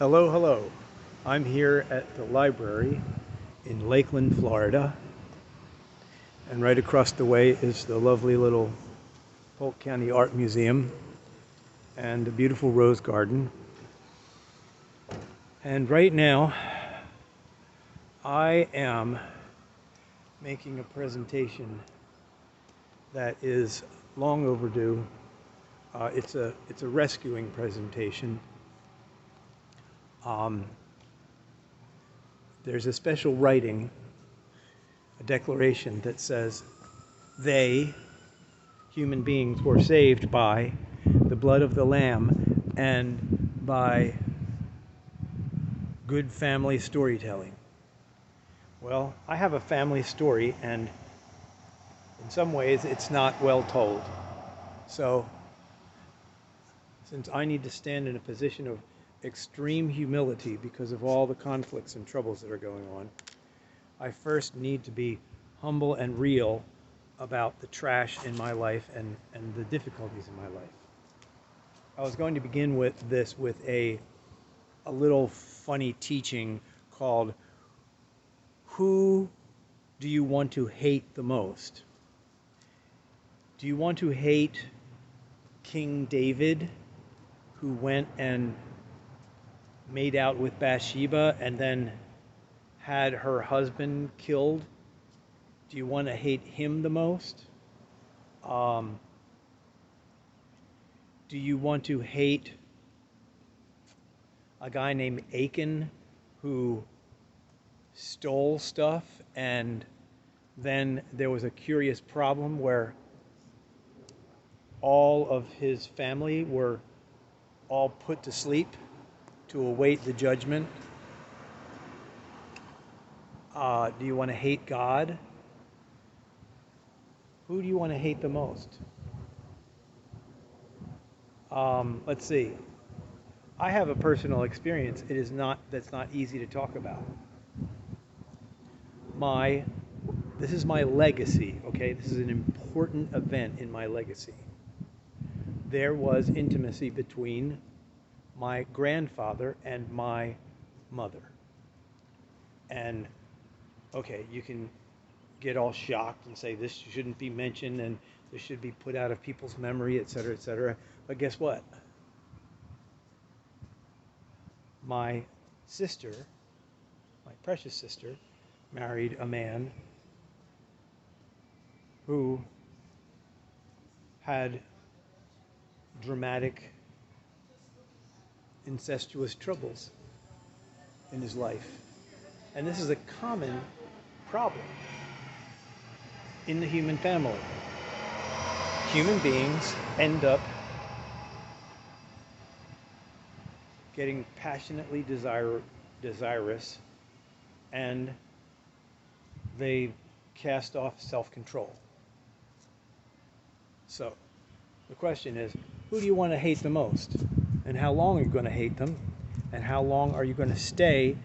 Hello, hello. I'm here at the library in Lakeland, Florida, and right across the way is the lovely little Polk County Art Museum and a beautiful rose garden. And right now, I am making a presentation that is long overdue. It's a rescuing presentation. Um, there's a special writing, a declaration that says they, human beings, were saved by the blood of the Lamb and by good family storytelling. Well, I have a family story, and in some ways it's not well told. So, since I need to stand in a position of extreme humility because of all the conflicts and troubles that are going on, I first need to be humble and real about the trash in my life and the difficulties in my life. I was going to begin with this with a little funny teaching called Who Do You Want to Hate the Most? Do you want to hate King David, who went and made out with Bathsheba and then had her husband killed? Do you want to hate him the most? Do you want to hate a guy named Achan who stole stuff, and then there was a curious problem where all of his family were all put to sleep to await the judgment? Do you want to hate God? Who do you want to hate the most? Let's see. I have a personal experience. That's not easy to talk about. This is my legacy, okay? This is an important event in my legacy. There was intimacy between my grandfather and my mother. And, okay, you can get all shocked and say this shouldn't be mentioned and this should be put out of people's memory, et cetera, et cetera. But guess what? My sister, my precious sister, married a man who had dramatic incestuous troubles in his life. And this is a common problem in the human family. Human beings end up getting passionately desirous, and they cast off self-control. So the question is, who do you want to hate the most? And how long are you going to hate them? And how long are you going to stay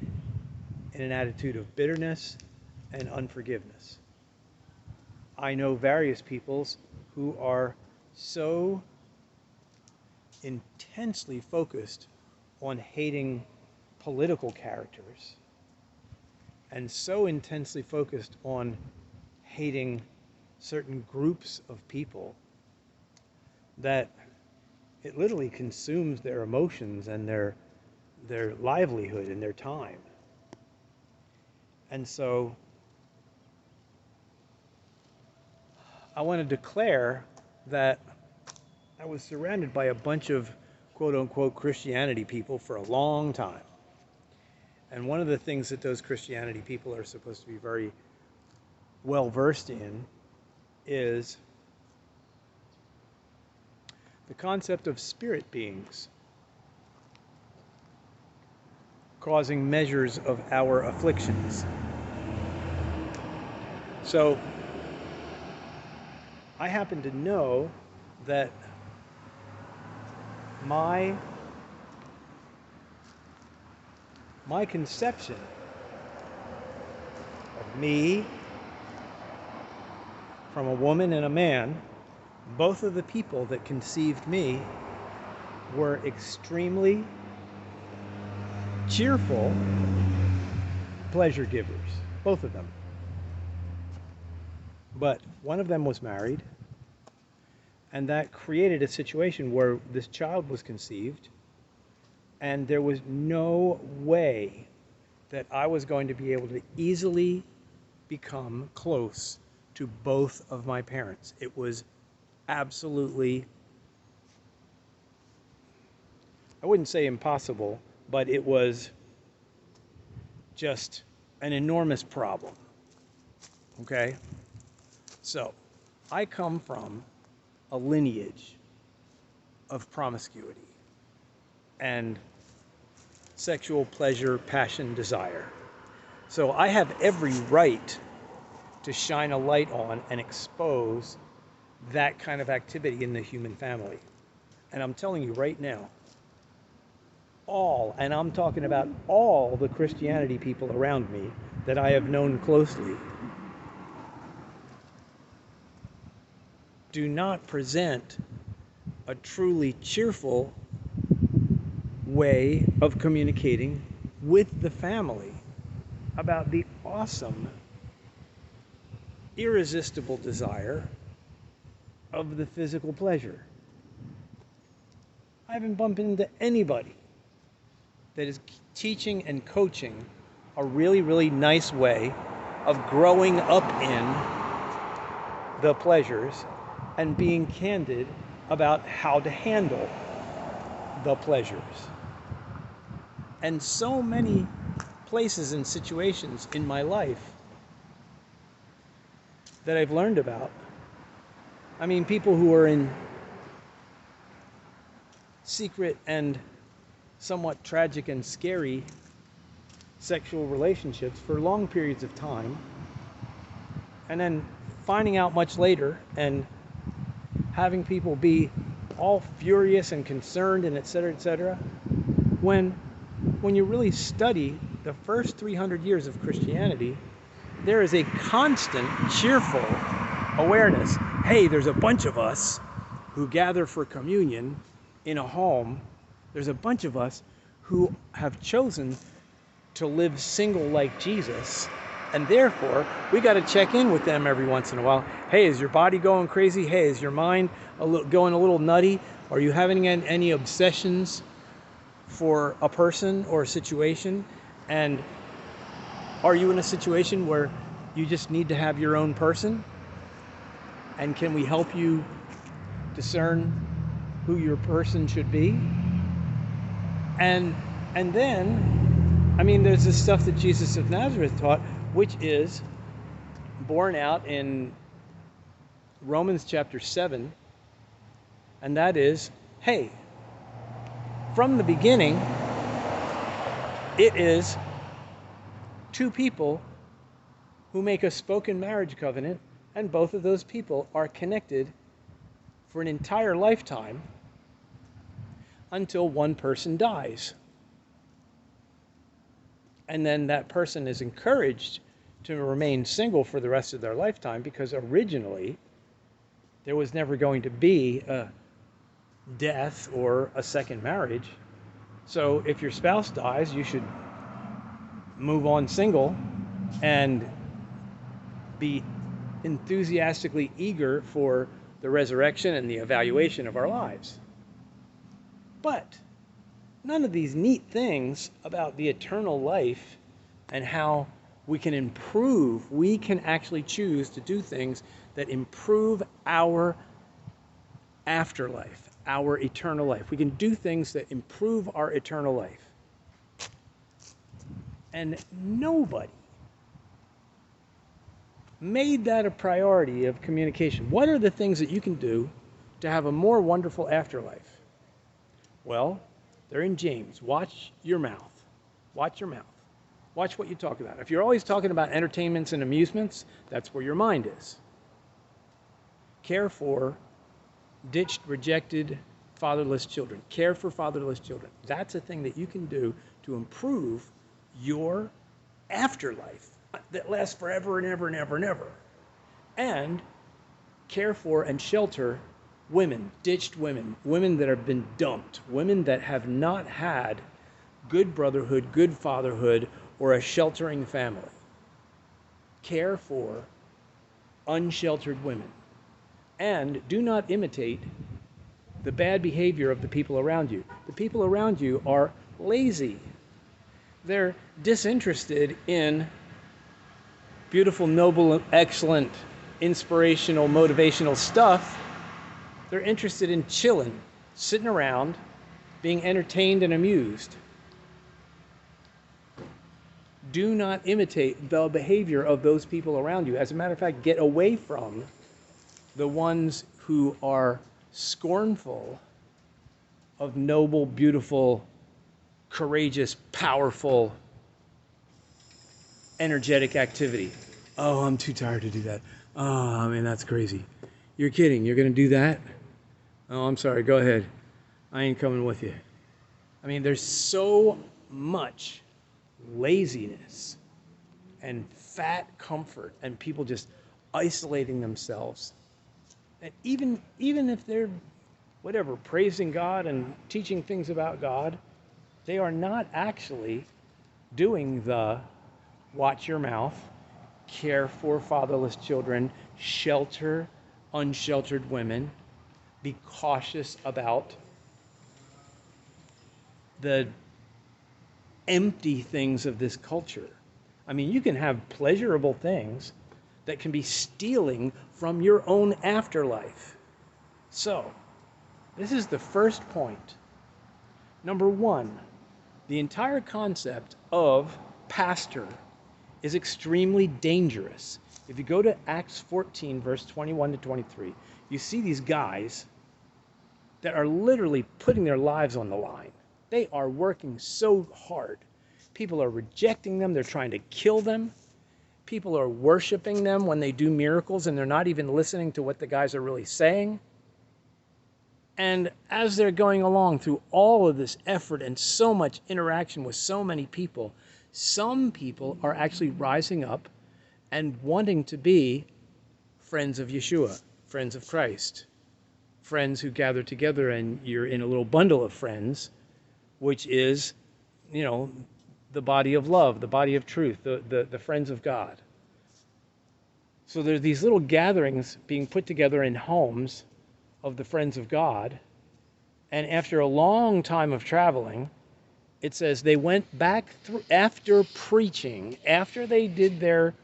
in an attitude of bitterness and unforgiveness? I know various peoples who are so intensely focused on hating political characters and so intensely focused on hating certain groups of people that it literally consumes their emotions and their livelihood and their time. And so I want to declare that I was surrounded by a bunch of quote-unquote Christianity people for a long time. And one of the things that those Christianity people are supposed to be very well versed in is the concept of spirit beings causing measures of our afflictions. So I happen to know that my conception of me from a woman and a man, both of the people that conceived me were extremely cheerful pleasure givers, both of them. But one of them was married, and that created a situation where this child was conceived, and there was no way that I was going to be able to easily become close to both of my parents. It was absolutely, I wouldn't say impossible, but it was just an enormous problem. Okay? So, I come from a lineage of promiscuity and sexual pleasure, passion, desire. So I have every right to shine a light on and expose that kind of activity in the human family. And I'm telling you right now, and I'm talking about all the Christianity people around me that I have known closely, do not present a truly cheerful way of communicating with the family about the awesome, irresistible desire of the physical pleasure. I haven't bumped into anybody that is teaching and coaching a really, really nice way of growing up in the pleasures and being candid about how to handle the pleasures. And so many places and situations in my life that I've learned about. I mean, people who are in secret and somewhat tragic and scary sexual relationships for long periods of time, and then finding out much later and having people be all furious and concerned and et cetera, when you really study the first 300 years of Christianity, there is a constant, cheerful awareness. Hey, there's a bunch of us who gather for communion in a home. There's a bunch of us who have chosen to live single like Jesus, and therefore we got to check in with them every once in a while. Hey, is your body going crazy? Hey, is your mind going a little nutty? Are you having any obsessions for a person or a situation? And are you in a situation where you just need to have your own person? And can we help you discern who your person should be? And then, I mean, there's this stuff that Jesus of Nazareth taught, which is borne out in Romans chapter 7, and that is, hey, from the beginning, it is two people who make a spoken marriage covenant, and both of those people are connected for an entire lifetime until one person dies. And then that person is encouraged to remain single for the rest of their lifetime, because originally there was never going to be a death or a second marriage. So if your spouse dies, you should move on single and be enthusiastically eager for the resurrection and the evaluation of our lives. But none of these neat things about the eternal life and how we can improve, we can actually choose to do things that improve our afterlife, our eternal life. We can do things that improve our eternal life. And nobody made that a priority of communication. What are the things that you can do to have a more wonderful afterlife? Well, they're in James. Watch your mouth. Watch your mouth. Watch what you talk about. If you're always talking about entertainments and amusements, that's where your mind is. Care for ditched, rejected, fatherless children. Care for fatherless children. That's a thing that you can do to improve your afterlife that lasts forever and ever and ever and ever. And care for and shelter women, ditched women, women that have been dumped, women that have not had good brotherhood, good fatherhood, or a sheltering family. Care for unsheltered women. And do not imitate the bad behavior of the people around you. The people around you are lazy. They're disinterested in beautiful, noble, excellent, inspirational, motivational stuff. They're interested in chilling, sitting around, being entertained and amused. Do not imitate the behavior of those people around you. As a matter of fact, get away from the ones who are scornful of noble, beautiful, courageous, powerful, energetic activity. Oh, I'm too tired to do that. Oh, I mean, that's crazy. You're kidding. You're going to do that? Oh, I'm sorry. Go ahead. I ain't coming with you. I mean, there's so much laziness and fat comfort and people just isolating themselves. And even if they're, whatever, praising God and teaching things about God, they are not actually doing the watch your mouth, care for fatherless children, shelter unsheltered women, be cautious about the empty things of this culture. I mean, you can have pleasurable things that can be stealing from your own afterlife. So, this is the first point. Number one, the entire concept of pastor is extremely dangerous. If you go to Acts 14, verse 21 to 23, you see these guys that are literally putting their lives on the line. They are working so hard. People are rejecting them. They're trying to kill them. People are worshiping them when they do miracles, and they're not even listening to what the guys are really saying. And as they're going along through all of this effort and so much interaction with so many people, some people are actually rising up and wanting to be friends of Yeshua, friends of Christ, friends who gather together, and you're in a little bundle of friends, which is, you know, the body of love, the body of truth, the friends of God. So there's these little gatherings being put together in homes of the friends of God. And after a long time of traveling, it says they went back through, after preaching, after they did their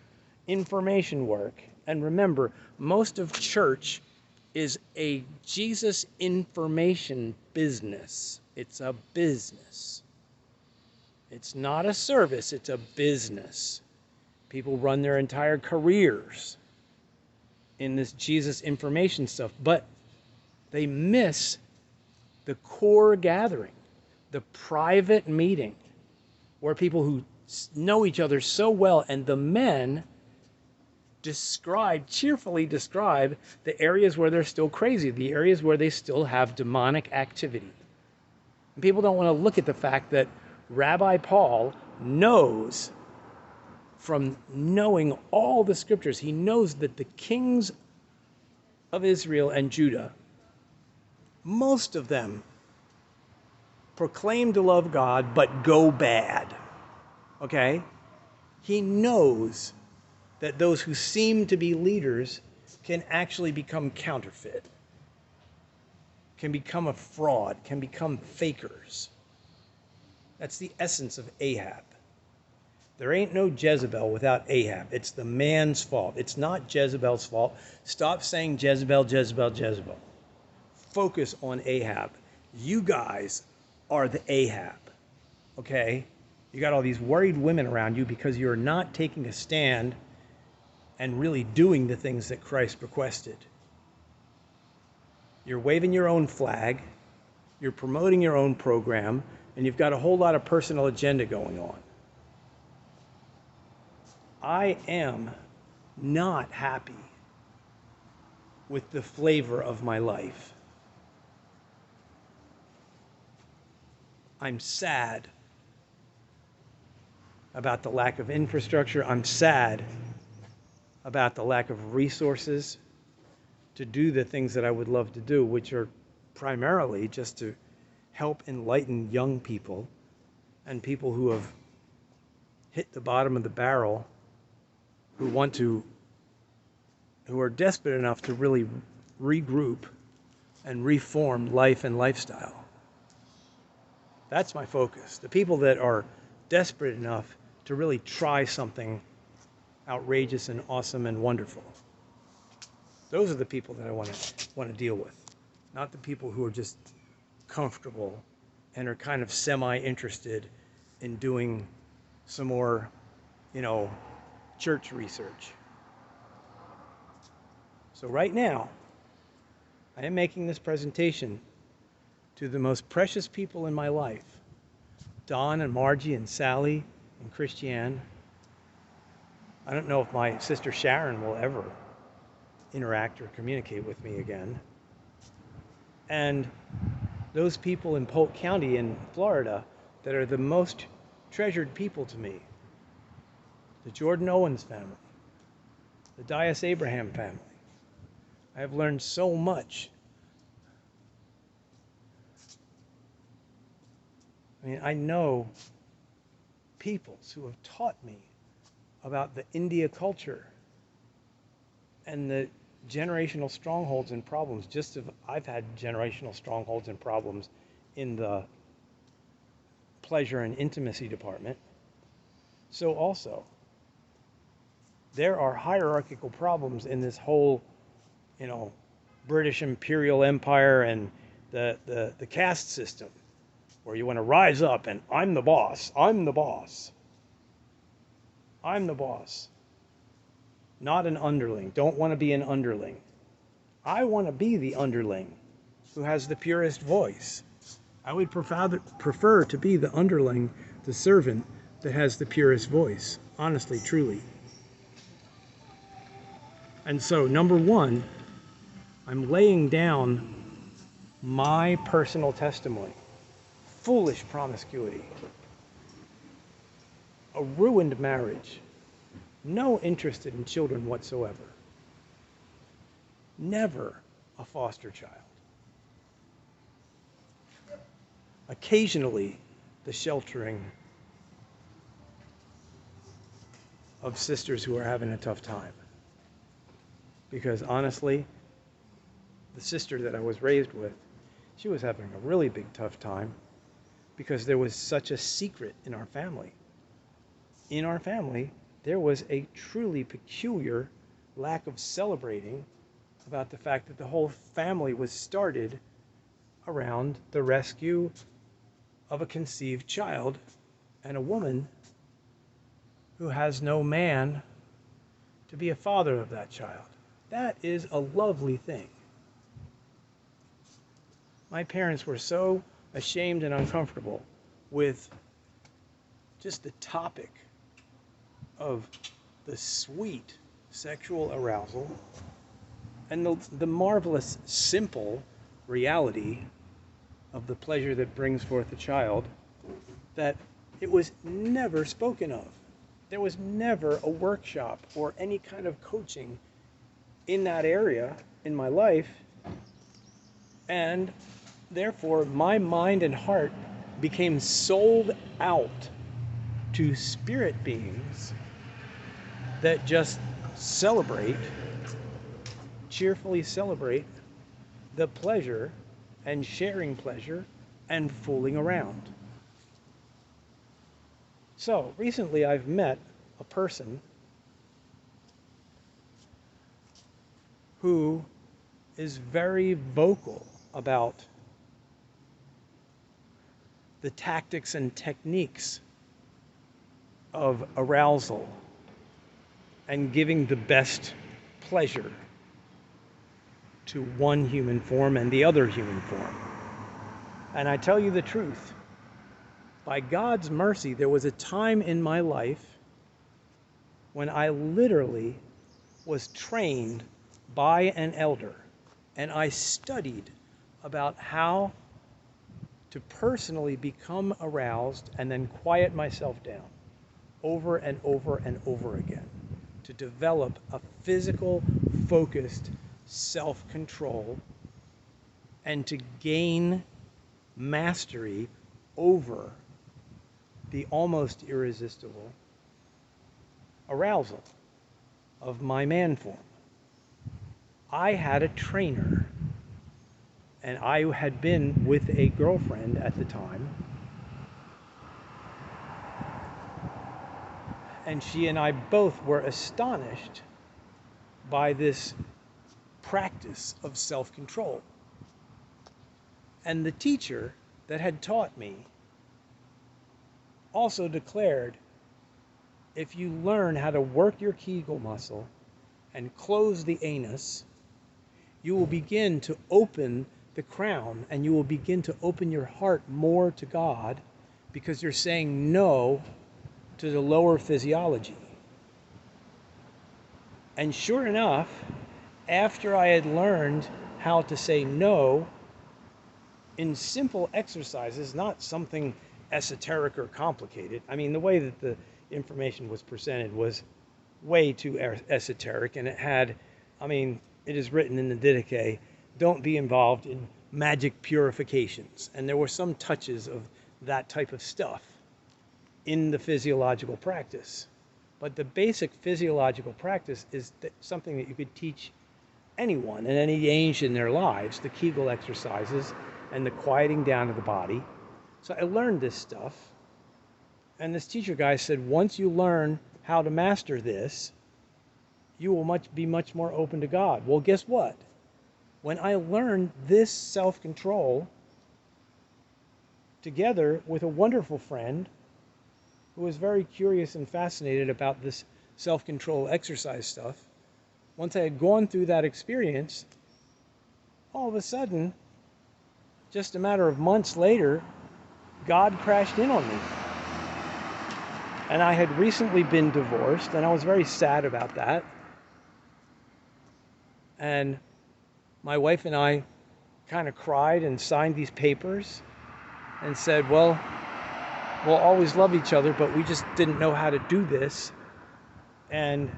information work. And remember, most of church is a Jesus information business. It's a business. It's not a service, it's a business. People run their entire careers in this Jesus information stuff, but they miss the core gathering, the private meeting, where people who know each other so well, and the men cheerfully describe the areas where they're still crazy, the areas where they still have demonic activity. And people don't want to look at the fact that Rabbi Paul knows, from knowing all the scriptures, he knows that the kings of Israel and Judah, most of them proclaim to love God but go bad. Okay? He knows that those who seem to be leaders can actually become counterfeit, can become a fraud, can become fakers. That's the essence of Ahab. There ain't no Jezebel without Ahab. It's the man's fault. It's not Jezebel's fault. Stop saying Jezebel, Jezebel, Jezebel. Focus on Ahab. You guys are the Ahab, okay? You got all these worried women around you because you're not taking a stand and really doing the things that Christ requested. You're waving your own flag, you're promoting your own program, and you've got a whole lot of personal agenda going on. I am not happy with the flavor of my life. I'm sad about the lack of infrastructure. I'm sad about the lack of resources to do the things that I would love to do, which are primarily just to help enlighten young people and people who have hit the bottom of the barrel, who are desperate enough to really regroup and reform life and lifestyle. That's my focus. The people that are desperate enough to really try something outrageous and awesome and wonderful. Those are the people that I want to deal with, not the people who are just comfortable and are kind of semi-interested in doing some more, church research. So right now, I am making this presentation to the most precious people in my life, Don and Margie and Sally and Christiane. I don't know if my sister Sharon will ever interact or communicate with me again. And those people in Polk County in Florida that are the most treasured people to me. The Jordan Owens family, the Dias Abraham family. I have learned so much. I know peoples who have taught me about the India culture and the generational strongholds and problems, just as I've had generational strongholds and problems in the pleasure and intimacy department. So also, there are hierarchical problems in this whole, British imperial empire and the caste system, where you want to rise up and I'm the boss, I'm the boss. I'm the boss. Not an underling. Don't want to be an underling. I want to be the underling who has the purest voice. I would prefer to be the underling, the servant that has the purest voice. Honestly, truly. And so, number one, I'm laying down my personal testimony. Foolish promiscuity. A ruined marriage. No interest in children whatsoever. Never a foster child. Occasionally, the sheltering of sisters who are having a tough time. Because honestly, the sister that I was raised with, she was having a really big tough time because there was such a secret in our family. In our family, there was a truly peculiar lack of celebrating about the fact that the whole family was started around the rescue of a conceived child and a woman who has no man to be a father of that child. That is a lovely thing. My parents were so ashamed and uncomfortable with just the topic of the sweet sexual arousal and the marvelous, simple reality of the pleasure that brings forth a child, that it was never spoken of. There was never a workshop or any kind of coaching in that area in my life, and therefore my mind and heart became sold out to spirit beings that just cheerfully celebrate the pleasure and sharing pleasure and fooling around. So recently I've met a person who is very vocal about the tactics and techniques of arousal and giving the best pleasure to one human form and the other human form. And I tell you the truth, by God's mercy, there was a time in my life when I literally was trained by an elder, and I studied about how to personally become aroused and then quiet myself down over and over and over again, to develop a physical, focused self-control and to gain mastery over the almost irresistible arousal of my man form. I had a trainer, and I had been with a girlfriend at the time, and she and I both were astonished by this practice of self-control. And the teacher that had taught me also declared, if you learn how to work your Kegel muscle and close the anus, you will begin to open the crown, and you will begin to open your heart more to God, because you're saying no to the lower physiology. And sure enough, after I had learned how to say no in simple exercises, not something esoteric or complicated. I mean, the way that the information was presented was way too esoteric, and it had, I mean, it is written in the Didache, don't be involved in magic purifications. And there were some touches of that type of stuff in the physiological practice. But the basic physiological practice is something that you could teach anyone at any age in their lives, the Kegel exercises and the quieting down of the body. So I learned this stuff. And this teacher guy said, once you learn how to master this, you will be much more open to God. Well, guess what? When I learned this self-control, together with a wonderful friend who was very curious and fascinated about this self-control exercise stuff, once I had gone through that experience, all of a sudden, just a matter of months later, God crashed in on me. And I had recently been divorced, and I was very sad about that. And my wife and I kind of cried and signed these papers and said, well, we'll always love each other, but we just didn't know how to do this, and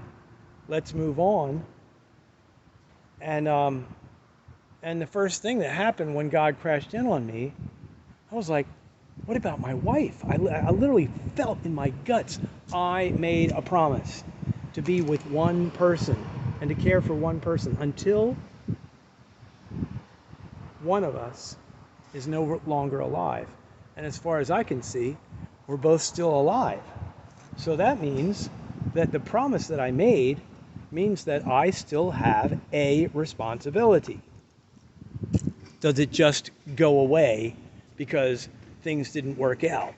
let's move on. And the first thing that happened when God crashed in on me, I was like, what about my wife? I literally felt in my guts, I made a promise to be with one person and to care for one person until one of us is no longer alive. And as far as I can see, we're both still alive. So that means that the promise that I made means that I still have a responsibility. Does it just go away because things didn't work out?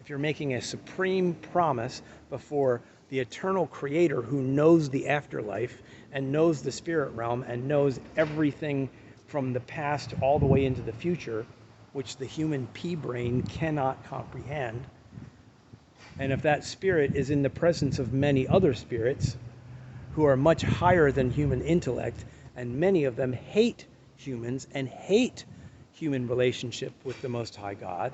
If you're making a supreme promise before the eternal creator who knows the afterlife and knows the spirit realm and knows everything from the past all the way into the future, which the human pea brain cannot comprehend, and if that spirit is in the presence of many other spirits who are much higher than human intellect, and many of them hate humans and hate human relationship with the Most High God,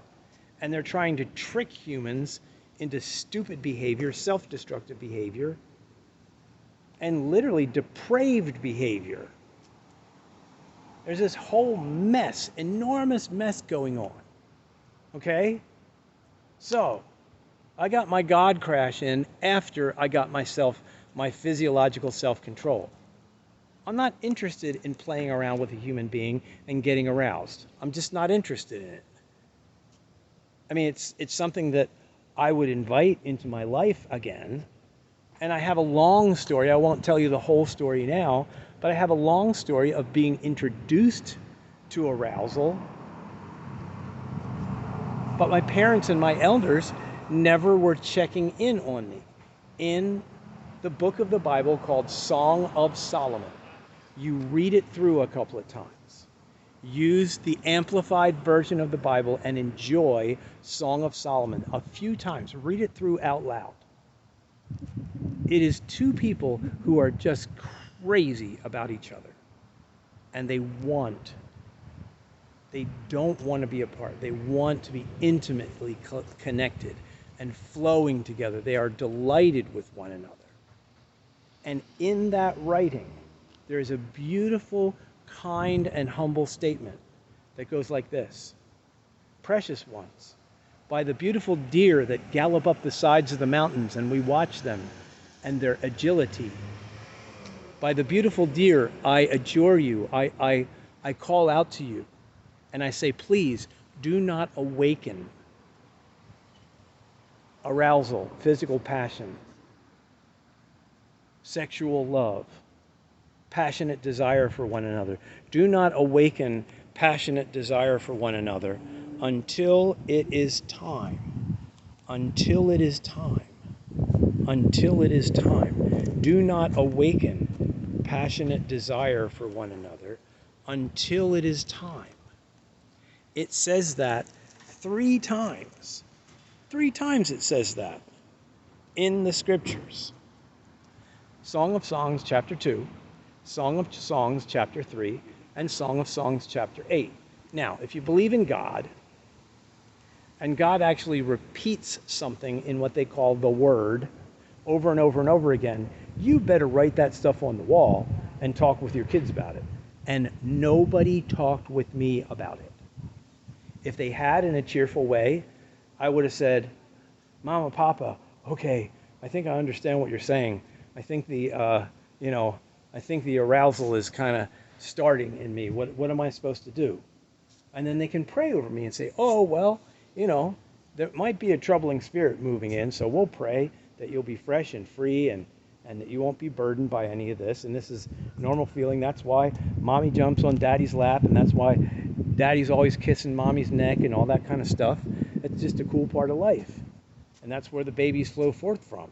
and they're trying to trick humans into stupid behavior, self-destructive behavior, and literally depraved behavior. There's this whole mess, enormous mess going on. Okay? So, I got my God crash in after I got my physiological self-control. I'm not interested in playing around with a human being and getting aroused. I'm just not interested in it. I mean, it's something that I would invite into my life again. And I have a long story. I won't tell you the whole story now, but I have a long story of being introduced to arousal. But my parents and my elders never were checking in on me. In the book of the Bible called Song of Solomon, you read it through a couple of times. Use the amplified version of the Bible and enjoy Song of Solomon a few times. Read it through out loud. It is two people who are just crazy about each other. And they don't want to be apart. They want to be intimately connected and flowing together. They are delighted with one another. And in that writing, there is a beautiful, kind, and humble statement that goes like this. Precious ones, by the beautiful deer that gallop up the sides of the mountains and we watch them and their agility. By the beautiful deer, I adjure you, I call out to you, and I say, please do not awaken arousal, physical passion, sexual love, passionate desire for one another. Do not awaken passionate desire for one another until it is time. Until it is time. Until it is time. Do not awaken passionate desire for one another until it is time. It says that 3 times. 3 times it says that in the scriptures. Song of Songs, chapter 2, Song of Songs, chapter 3, and Song of Songs, chapter 8. Now, if you believe in God, and God actually repeats something in what they call the Word over and over and over again, you better write that stuff on the wall and talk with your kids about it. And nobody talked with me about it. If they had in a cheerful way, I would have said, Mama, Papa, okay, I think I understand what you're saying. I think the, I think the arousal is kind of starting in me. What am I supposed to do? And then they can pray over me and say, oh, well, there might be a troubling spirit moving in, so we'll pray that you'll be fresh and free and that you won't be burdened by any of this. And this is normal feeling. That's why mommy jumps on daddy's lap, and that's why daddy's always kissing mommy's neck and all that kind of stuff. It's just a cool part of life. And that's where the babies flow forth from.